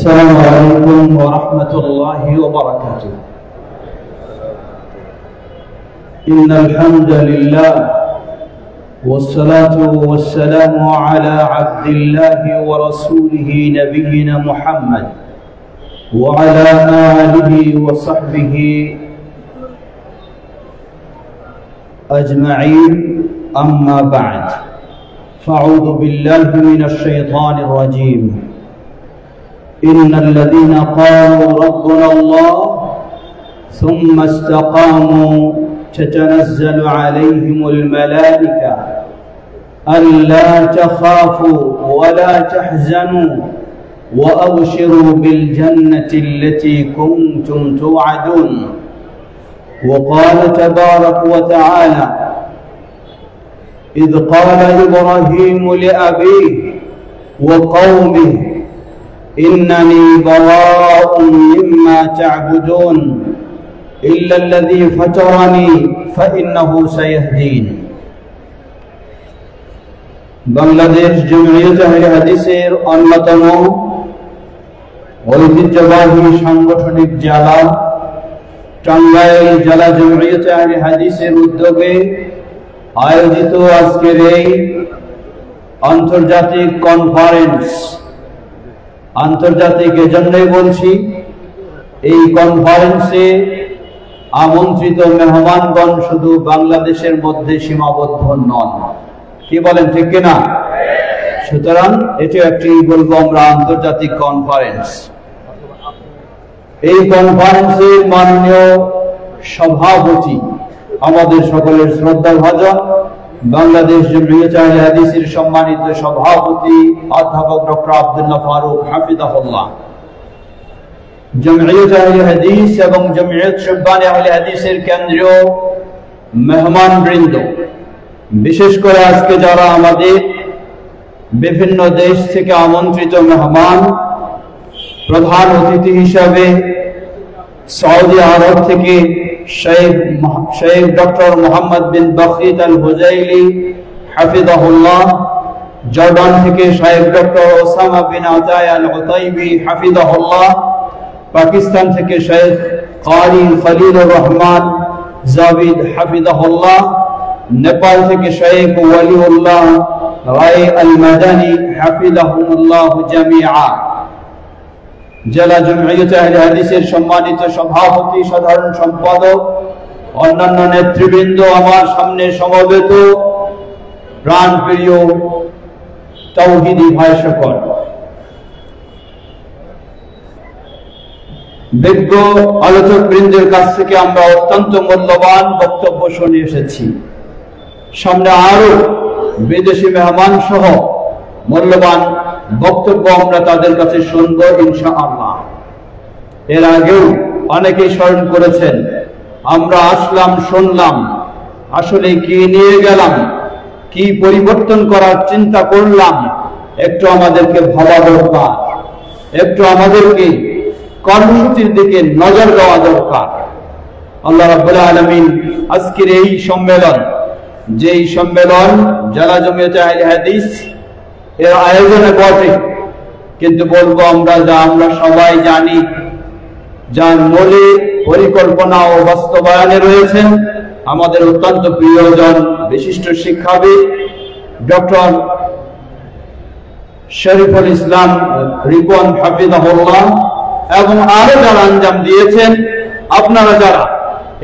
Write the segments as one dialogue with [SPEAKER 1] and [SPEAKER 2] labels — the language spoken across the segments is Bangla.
[SPEAKER 1] السلام عليكم ورحمة الله وبركاته. إن الحمد لله والصلاة والسلام على عبد الله ورسوله نبينا محمد وعلى آله وصحبه أجمعين. أما بعد، فأعوذ بالله من الشيطان الرجيم. إن الذين قالوا ربنا الله ثم استقاموا تتنزل عليهم الملائكة ألا تخافوا ولا تحزنوا وأبشروا بالجنة التي كنتم توعدون. وقال تبارك وتعالى: إذ قال إبراهيم لأبيه وقومه إنني براء مما تعبدون إلا الذي فطرني فإنه سيهدين. বাংলাদেশ জমিয়ত আহলে হাদিসের অন্যতম ঐতিহ্যবাহী সাংগঠনিক জেলা টাঙ্গাইল জেলা জমিয়ত আহলে হাদিসের উদ্যোগে আয়োজিত আজকের এই আন্তর্জাতিক কনফারেন্স, আন্তর্জাতিক এজন্যই বলছি, এই কনফারেন্সে আমন্ত্রিত মেহমানগণ শুধু বাংলাদেশের মধ্যে সীমাবদ্ধ নন। কি বলেন, ঠিক কিনা? সুতরাং এটি একটি বলবো আমরা আন্তর্জাতিক কনফারেন্স। এই কনফারেন্সের মাননীয় সভাপতি আমাদের সকলের শ্রদ্ধাভাজন বাংলাদেশ জমিয়ত আহলে হাদিসের সম্মানিত সভাপতি অধ্যাপক ডক্টর আব্দুল্লাহ ফারুক হাফিজাহুল্লাহ, জমিয়ত আহলে হাদিস এবং জমিয়ত শুব্বানে আহলে হাদিসের কেন্দ্রীয় মেহমানবৃন্দ, বিশেষ করে আজকে যারা আমাদের বিভিন্ন দেশ থেকে আমন্ত্রিত মেহমান, প্রধান অতিথি হিসাবে সৌদি আরব থেকে শেখ ডক্টর মোহাম্মদ বিন বখরিত আল হুজাইলি হাফিজাহুল্লাহ, জর্ডান থেকে শেখ ডক্টর ওসামা বিন আতায় আল উতাইবি হাফিজাহুল্লাহ, পাকিস্তান থেকে শেখ কারি খলিলুর রহমান জাবিদ হাফিজাহুল্লাহ, নেপাল থেকে শেখ ওয়ালিউল্লাহ রায় আল মাদানী হাফিজাহুমুল্লাহ জামিআ, জেলা জমিয়ত আহলে হাদিসের সম্মানিত সভাপতি, সাধারণ সম্পাদক, অন্যান্য নেতৃবৃন্দ, আমার সামনে সমবেত প্রাণপ্রিয় তাওহীদি ভাই সকল, বিজ্ঞ আলোচক বৃন্দের কাছ থেকে আমরা অত্যন্ত মূল্যবান বক্তব্য শুনে এসেছি। সামনে আরো বিদেশি মেহমান সহ মূল্যবান বক্তব্য আমরা তাদের কাছে শুনবো ইনশাআল্লাহ। এর আগেও অনেকেই স্মরণ করেছেন, আমরা আসলাম, শুনলাম, আসলে কি নিয়ে গেলাম, কি পরিবর্তন করার চিন্তা করলাম, একটু আমাদেরকে ভাবা দরকার, একটু আমাদেরকে কর্মসূচির দিকে নজর দেওয়া দরকার। আল্লাহ রাব্বুল আলামিন আজকের এই সম্মেলন, যেই সম্মেলন জেলা জমিয়ত আহলে হাদিস এর আয়োজনে বটে, কিন্তু বলবো আমরা সবাই জানি, যার মূলে পরিকল্পনা ও বাস্তবায়নে রয়েছেন আমাদের অত্যন্ত প্রিয়জন বিশিষ্ট শিক্ষাবিদ ডক্টর শরীফুল ইসলাম রিপন হাফিজাহুল্লাহ, এবং আরো যারা আঞ্জাম দিয়েছেন, আপনারা যারা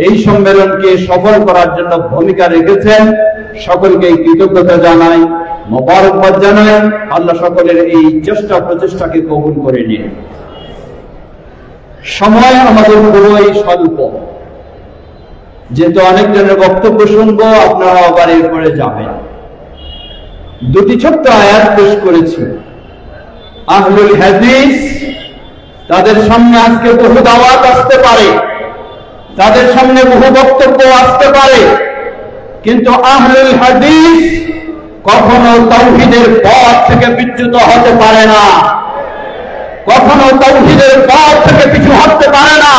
[SPEAKER 1] এই সম্মেলনকে সফল করার জন্য ভূমিকা রেখেছেন, সকলকে কৃতজ্ঞতা জানাই, মোবারকবাদ জানাই। আল্লাহ সকলের এই চেষ্টা প্রচেষ্টাকে কবুল করে নিন। সময় আমাদের খুবই স্বল্প, যেহেতু অনেক জনের বক্তব্য শুনবো, আপনারা আবার এরপরে যাবেন। দুটি ছোট্ট আয়াত পেশ করেছি। আহলুল হাদিস, তাদের সামনে আজকে বহু দাওয়াত আসতে পারে, তাদের সামনে বহু বক্তব্য আসতে পারে, কিন্তু আহলুল হাদিস কখনো তাওহীদের পথ থেকে বিচ্যুত হতে পারে না, কখনো তাওহীদের পথ থেকে পিছু হটতে পারে না।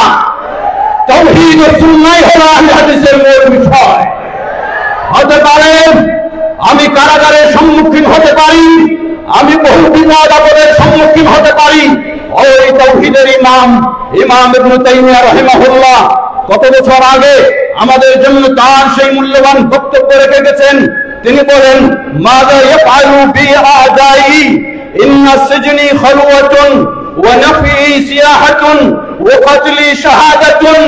[SPEAKER 1] তাওহীদ ও সুন্নাহ হলো আহলে হাদিসের মূল বিষয়। হতে পারে আমি কারাগারের সম্মুখীন হতে পারি, আমি বহু বিপদ আপদের সম্মুখীন হতে পারি, ওই তাওহীদের ইমাম ইবনে তাইমিয়া রাহিমাহুল্লাহ কত বছর আগে আমাদের জন্য তার সেই মূল্যবান বক্তব্য রেখে গেছেন। তিনি বলেন, মাযা ইয়াফআলু বি আ'দাই ইন্না সিজনি খালওয়াতুন ওয়া নাফি সিয়াহাতুন ওয়া কতলি শাহাদাতুন।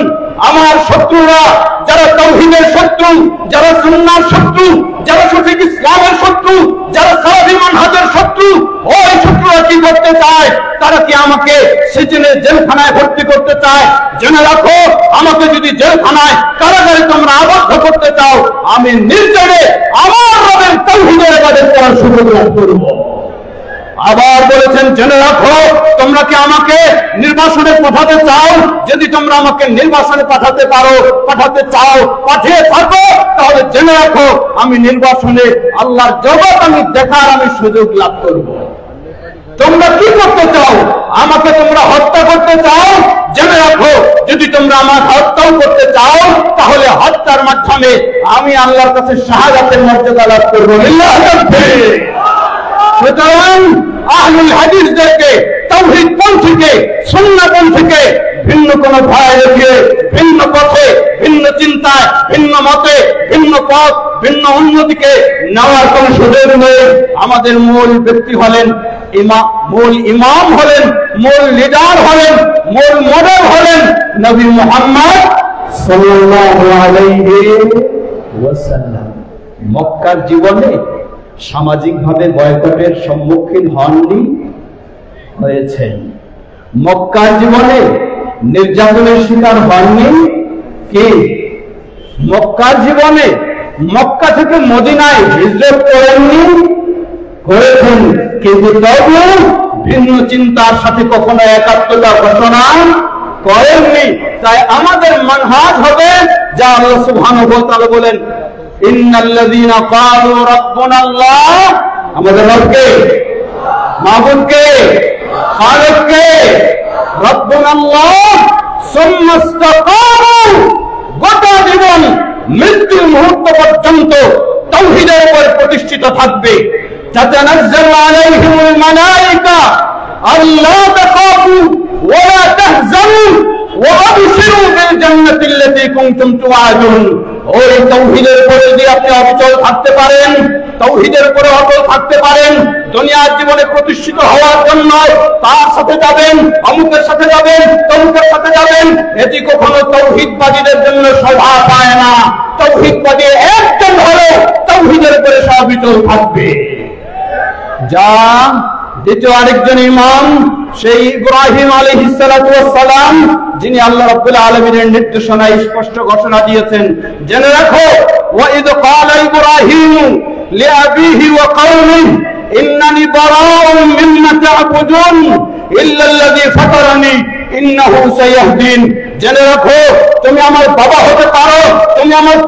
[SPEAKER 1] আমার শত্রুরা, যারা তাওহীদের শত্রু, যারা সুন্নাহর শত্রু, যারা সঠিক ইসলামের শত্রু, যারা সালাফি মানহাজের শত্রু, ওই শত্রুরা কি করতে চায়? তারা কি আমাকে সিজনে জেলখানায় ভর্তি করতে চায়? জেনে রাখো, আমাকে যদি জেলখানায় কারাগারে তোমরা আবদ্ধ করতে চাও, আমি নির্জনে আমার রবের তাওহীদের ইবাদত করার সুযোগ লাভ করব। আবার বলেছেন, জেনে রাখো, তোমরা কি আমাকে নির্বাসনে পাঠাতে চাও? যদি তোমরা আমাকে নির্বাসনে পাঠাতে পারো, পাঠাতে চাও, পাঠিয়ে থাকো, তাহলে জেনে রাখো আমি নির্বাসনে আল্লাহর জগৎ আমি দেখার আমি সুযোগ লাভ করব। তোমরা কি করতে চাও? আমাকে তোমরা হত্যা করতে চাও? জেনে রাখো, যদি তোমরা আমার হত্যাও করতে চাও, তাহলে হত্যার মাধ্যমে আমি আল্লাহর কাছে শাহাদাতের মর্যাদা লাভ করব। সুতরাং আহলুল হাদিসদেরকে, তাওহীদ পন্থীকে, সুন্নাহ পন্থীকে ভিন্ন কোন ভয় রেখে ভিন্ন পথে, ভিন্ন চিন্তায়, ভিন্ন মতে, ভিন্ন পথ, ভিন্ন উন্নতিকে নেওয়ার কোন সুযোগ নেই। আমাদের মূল ব্যক্তি হলেন মূল ইমাম হলেন, মূল লিডার হলেন, মূল মডেল হলেন নবী মুহাম্মদ সাল্লাল্লাহু আলাইহি ওয়াসাল্লাম। মক্কার জীবনে সামাজিকভাবে বয়কটের সম্মুখীন হননি, হয়েছেন। মক্কার জীবনে নির্যাতনের শিকার হননি কি? মক্কার জীবনে মক্কা থেকে মদিনায় হিজরত করেননি, করেছেন, কিন্তু তবু ভিন্ন চিন্তার সাথে কখনো একাত্মতা ঘোষণা করেননি। তাই আমাদের মানহাজ হবে যা আল্লাহ সুবহানাহু ওয়া তাআলা বলেন, ইন্নাল্লাযীনা ক্বালু রাব্বুনাল্লাহ, আমাদের রবকে, মাবুদকে, খালিককে, রাব্বুনাল্লাহ সুম্মা ইসতাকামু, গোটা জীবন মৃত্যুর মুহূর্ত পর্যন্ত তাওহীদের উপর প্রতিষ্ঠিত থাকবে। তাতানাজ্জালু আলাইহিমুল মালায়েকা আল্লা তাখাফু ওয়া লা তাহজানু ওয়া আবশিরু বিল জান্নাতিল্লাতী কুনতুম তুআদুন। ওই তাওহীদের উপর যদি আপনি অবিচল থাকতে পারেন, তাওহীদের উপরে অটল থাকতে পারেন, দুনিয়ার জীবনে প্রতিষ্ঠিত হওয়ার জন্য তার সাথে যাবেন, অমুকের সাথে যাবেন, তমুকের সাথে যাবেন, এটি কখনো তাওহীদবাদীদের জন্য শোভা পায় না। তাওহীদবাদী একজন হলে তাওহীদের উপরে সে অবিচল থাকবে। যা দ্বিতীয় আরেকজন ইমাম সেই ইব্রাহিম আলাইহিস সালাতু ওয়াস সালাম, যিনি আল্লাহ রাব্বুল আলামিনের নির্দেশনায় স্পষ্ট ঘোষণা দিয়েছেন। জেনে রাখো, ওয়া ইদ ক্বালা ইব্রাহিম লিআবিহি ওয়া কওমিহি ইন্নানি বারাউম মিম্মা তা'বুদুন ইল্লাল্লাযী ফাতারানি ইন্নাহু সায়াহদিন। জেনে রাখো, তুমি আমার বাবা হতে পারো,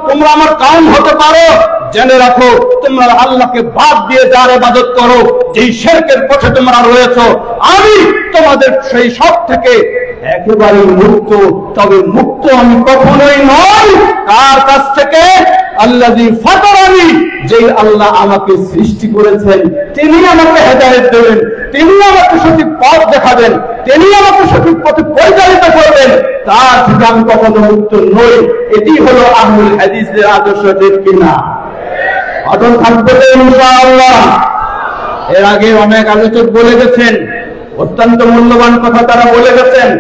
[SPEAKER 1] তোমরা আমার কওম হতে পারো, জেনে রাখো তোমরা আল্লাহকে বাদ দিয়ে যার ইবাদত করো, যেই শিরকের পথে তোমরা রয়েছো, আমি তোমাদের সেই সব থেকে একেবারে মুক্ত। তবে মুক্ত আমি কখনোই নই কার কাছ থেকে? আল্লাযী ফাতারানি, যেই আল্লাহ আমাকে সৃষ্টি করেছেন, তিনি আমাকে হেদায়েত দেবেন, তিনি আমাকে সঠিক পথ দেখাবেন, তিনি আমাকে সঠিক পথে পরিচালিত করবেন, তার থেকে আমি কখনো মুক্ত নই। এটি হলো আহলুল হাদিসের আদর্শ, ঠিক কিনা? অটল থাকবে ইনশাআল্লাহ। এর আগে অনেক আলোচক বলে গেছেন, অত্যন্ত মূল্যবান কথা তারা বলে গেছেন।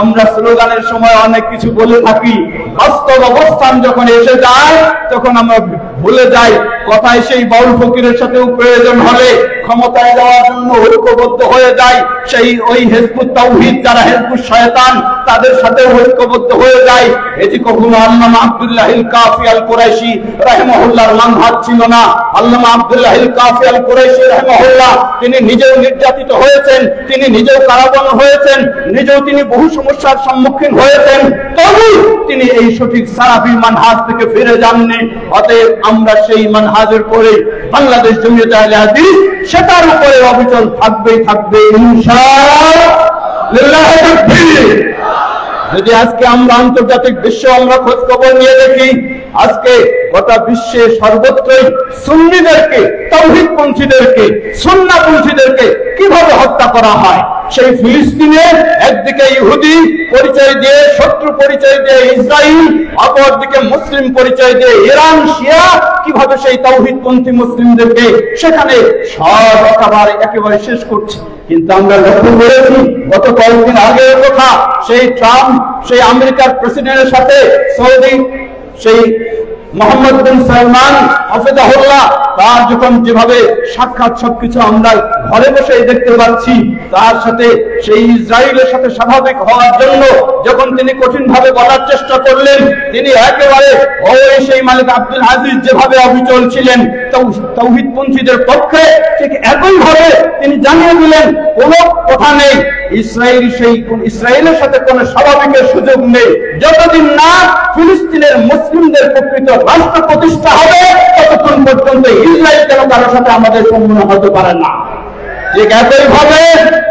[SPEAKER 1] আমরা স্লোগানের সময় অনেক কিছু বলে থাকি, বাস্তব অবস্থান যখন এসে যায় তখন আমরা ভুলে যাই। কথায় সেই বাউল ফকিরের সাথেও প্রয়োজন হলে ক্ষমতায় যাওয়ার জন্য ঐক্যবদ্ধ হয়ে যায়। সেই ওই হিজবুত তাওহীদ যারা হিজবুত শয়তান, তাদের সাথে ঐক্যবদ্ধ হয়ে যায়। এটি কখনো আল্লামা আব্দুল্লাহিল কাফি আল কুরাইশি রাহিমাহুল্লাহর মানহাজ ছিল না। আল্লামা আব্দুল্লাহিল কাফি আল কুরাইশি রাহিমাহুল্লাহ তিনি নিজেও নির্যাতিত হয়েছেন, তিনি নিজেও কারাবরণ হয়েছেন, নিজেও তিনি বহু সমস্যার সম্মুখীন হয়েছেন, তবু তিনি এই সঠিক সালাফি মানহাজ থেকে ফিরে যাননি। অতএব আমরা সেই মানহাজের পরে বাংলাদেশ জমিয়তে আহলে হাদিস সেটার উপরে অবিচল থাকবে ইনশাআল্লাহ। যদি আজকে আমরা আন্তর্জাতিক বিশ্ব আমরা খোঁজ খবর নিয়ে দেখি, আজকে গোটা বিশ্বে সর্বত্রই সুন্নিদেরকে, তাওহীদপন্থীদেরকে, সুন্নাহপন্থীদেরকে কিভাবে হত্যা করা হয়, সেই ফিলিস্তিনে একদিকে ইহুদি পরিচয় দিয়ে, শত্রু পরিচয় দিয়ে ইসরায়েল, অপরদিকে মুসলিম পরিচয় দিয়ে ইরান, শিয়া কিভাবে সেই তাওহীদপন্থী মুসলিমদেরকে সেখানে সব একেবারে শেষ করছে। কিন্তু আমরা লক্ষ্য করেছি গত কয়েকদিন আগের কথা, সেই ট্রাম্প সেই আমেরিকার প্রেসিডেন্টের সাথে সৌদি সেই মোহাম্মদ বিন সালমান হাফিজাহুল্লাহ তার যখন যেভাবে সাক্ষাৎ সবকিছু আমরা ঘরে বসে দেখতে পাচ্ছি, তার সাথে সেই ইসরায়েলের সাথে স্বাভাবিক হওয়ার জন্য যখন তিনি কঠিন ভাবে বলার চেষ্টা করলেন, তিনি একেবারে ওই সেই মালিক আব্দুল আজিজ যেভাবে অবিচল ছিলেন তাওহীদপন্থীদের পক্ষে, ঠিক একইভাবে তিনি জানিয়ে দিলেন কোনো কথা নেই, ইসরায়েলের সাথে কোনো স্বাভাবিকের সুযোগ নেই, যতদিন না ফিলিস্তিনের মুসলিমদের প্রকৃত রাষ্ট্র প্রতিষ্ঠা হবে ততক্ষণ পর্যন্ত ইসরায়েল কেন কারোর সাথে আমাদের সম্মান হতে পারে না। ঠিক একইভাবে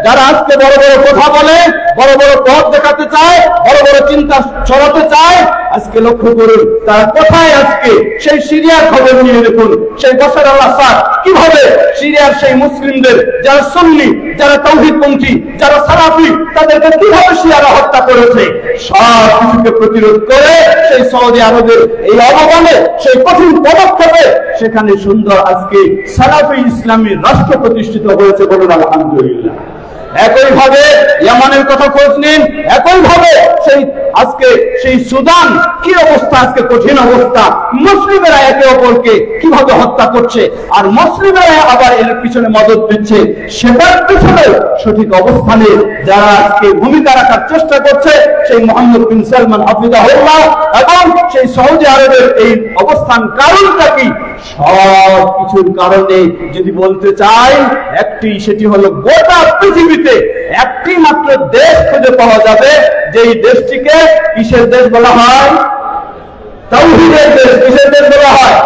[SPEAKER 1] যারা আজকে বড় বড় কথা বলে, বড় বড় পথ দেখাতে চায়, বড় বড় চিন্তা ছড়াতে চায়, আজকে লক্ষ্য করুন তারা কোথায়। আজকে সেই সিরিয়ার খবর নিয়ে দেখুন, সেই বাশার আল আসাদ কিভাবে সিরিয়ার সেই মুসলিমদের যারা সুন্নি, যারা তাওহীদপন্থী, যারা সালাফি, তাদেরকে কিভাবে শিয়ারা হত্যা করেছে। সব কিছুকে প্রতিরোধ করে সেই সৌদি আরবের এই অবদানে, সেই কঠিন পদক্ষেপে সেখানে সুন্দর আজকে সালাফি ইসলামী রাষ্ট্র প্রতিষ্ঠিত হয়েছে, বলুন আলহামদুলিল্লাহ। একইভাবে ইয়ামানের কথা খোঁজ নিন, একইভাবে সেই আজকে সেই সুদান কি অবস্থা, আজকে কঠিন অবস্থা, মুসলিমেরা একে অপরকে কিভাবে হত্যা করছে, আর মুসলিমেরা আবার এর পিছনে মদদ দিচ্ছে। সেটার পিছনে সঠিক অবস্থানে যারা আজকে ভূমিকা রাখার চেষ্টা করছে, সেই মোহাম্মদ বিন সালমান হাফিজাহুল্লাহ এবং সেই সৌদি আরবের এই অবস্থান কারণটা কি? সব কিছুর কারণে যদি বলতে চাই একটি, সেটি হলো গোটা পৃথিবীতে একটি মাত্র দেশ খুঁজে পাওয়া যাবে যেই দেশটিকে কিসের দেশ বলা হয়? তাওহীদের দেশ। কিসের দেশ বলা হয়?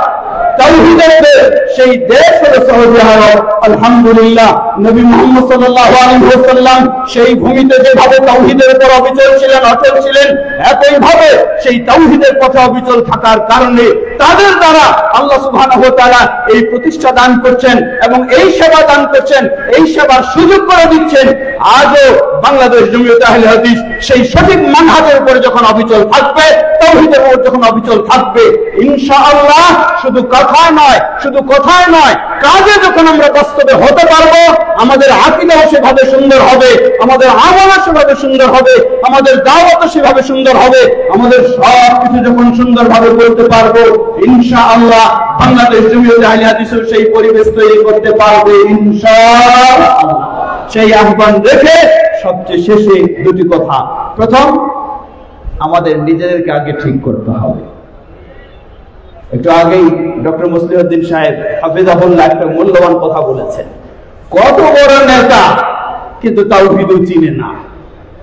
[SPEAKER 1] তাওহীদের দেশ। সেই দেশ হলো সৌদি আরব। আলহামদুলিল্লাহ, নবী মুহাম্মদ সাল্লাল্লাহু আলাইহি ওয়াসাল্লাম সেই ভূমিতে যেভাবে তাওহীদের উপর অবিচল ছিলেন, অটল ছিলেন, একইভাবে সেই তাওহীদের পথে অবিচল থাকার কারণে তাদের দ্বারা আল্লাহ সুবহানাহু ওয়া তাআলা এই প্রতিষ্ঠা দান করছেন এবং এই সেবা দান করছেন, এই সেবার সুযোগ করে দিচ্ছেন। আজও বাংলাদেশ জমিয়তে আহলে হাদিস সেই সঠিক মানহাজের উপরে যখন অবিচল থাকবে, তাওহীদের উপর যখন অবিচল থাকবে, ইনশাআল্লাহ শুধু কথায় নয়, শুধু কথায় নয়, কাজে যখন আমরা বাস্তবে হতে পারবো, আমাদের আকীদাও সেভাবে সুন্দর হবে, আমাদের আমলও সেভাবে সুন্দর হবে, আমাদের দাওয়াতও সেভাবে সুন্দর হবে, আমাদের সব কিছু যখন সুন্দরভাবে করতে পারবো, ইনশাআল্লাহ বাংলাদেশ জমিয়তে আহলে হাদিসও সেই পরিবেশ তৈরি করতে পারবে ইনশাআল্লাহ। সেই আহ্বান রেখে সবচেয়ে শেষে দুটি কথা। প্রথম, আমাদের নিজেদেরকে আগে ঠিক করতে হবে। একটু আগেই ডক্টর মুসলিউদ্দিন সাহেব হাফিজাহুল্লাহ একটা মূল্যবান কথা বলেছেন, কত বড় নেতা কিন্তু তাওহীদও চিনে না।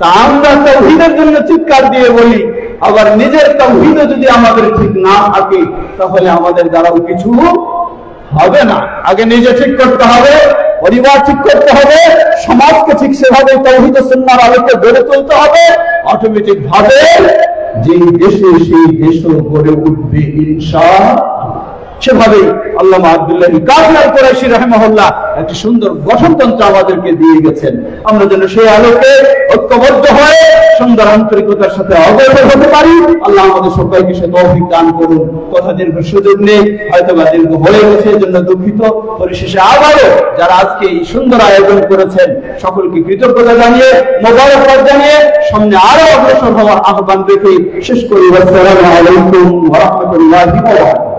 [SPEAKER 1] তা আমরা তাওহীদের জন্য চিৎকার দিয়ে বলি, আবার নিজের তাওহীদও যদি আমাদের ঠিক না থাকে তাহলে আমাদের দ্বারাও কিছু হবে না। আগে নিজে ঠিক করতে হবে, পরিবার ঠিক করতে হবে, সমাজকে ঠিক সেভাবে তাওহীদ ও সুন্নাহর আলোকে গড়ে তুলতে হবে। অটোমেটিক ভাবে যেই দেশে সেই দেশও গড়ে উঠবে ইনশাআল্লাহ। সেভাবেই আল্লামা আব্দুল্লাহ কাফি আল কুরাইশি রাহিমাহুল্লাহ একটি সুন্দর গঠনতন্ত্র আমাদেরকে দিয়ে গেছেন। আমরা যেন সেই আলোকে ঐক্যবদ্ধ হয়ে সুন্দর আন্তরিকতার সাথে অগ্রসর হতে পারি। আল্লাহ আমাদের সবাইকে সে তৌফিক দান করুন। কথা দীর্ঘ সুযোগ নেই, হয়তো বা দীর্ঘ হয়ে গেছে, এর জন্য দুঃখিত। পরিশেষে আবারও যারা আজকে এই সুন্দর আয়োজন করেছেন সকলকে কৃতজ্ঞতা জানিয়ে, মোবারকবাদ জানিয়ে সামনে আরো অগ্রসর হওয়ার আহ্বান রেখে শেষ করি। আসসালামু আলাইকুম ওয়া রাহমাতুল্লাহি ওয়া বারাকাতুহু।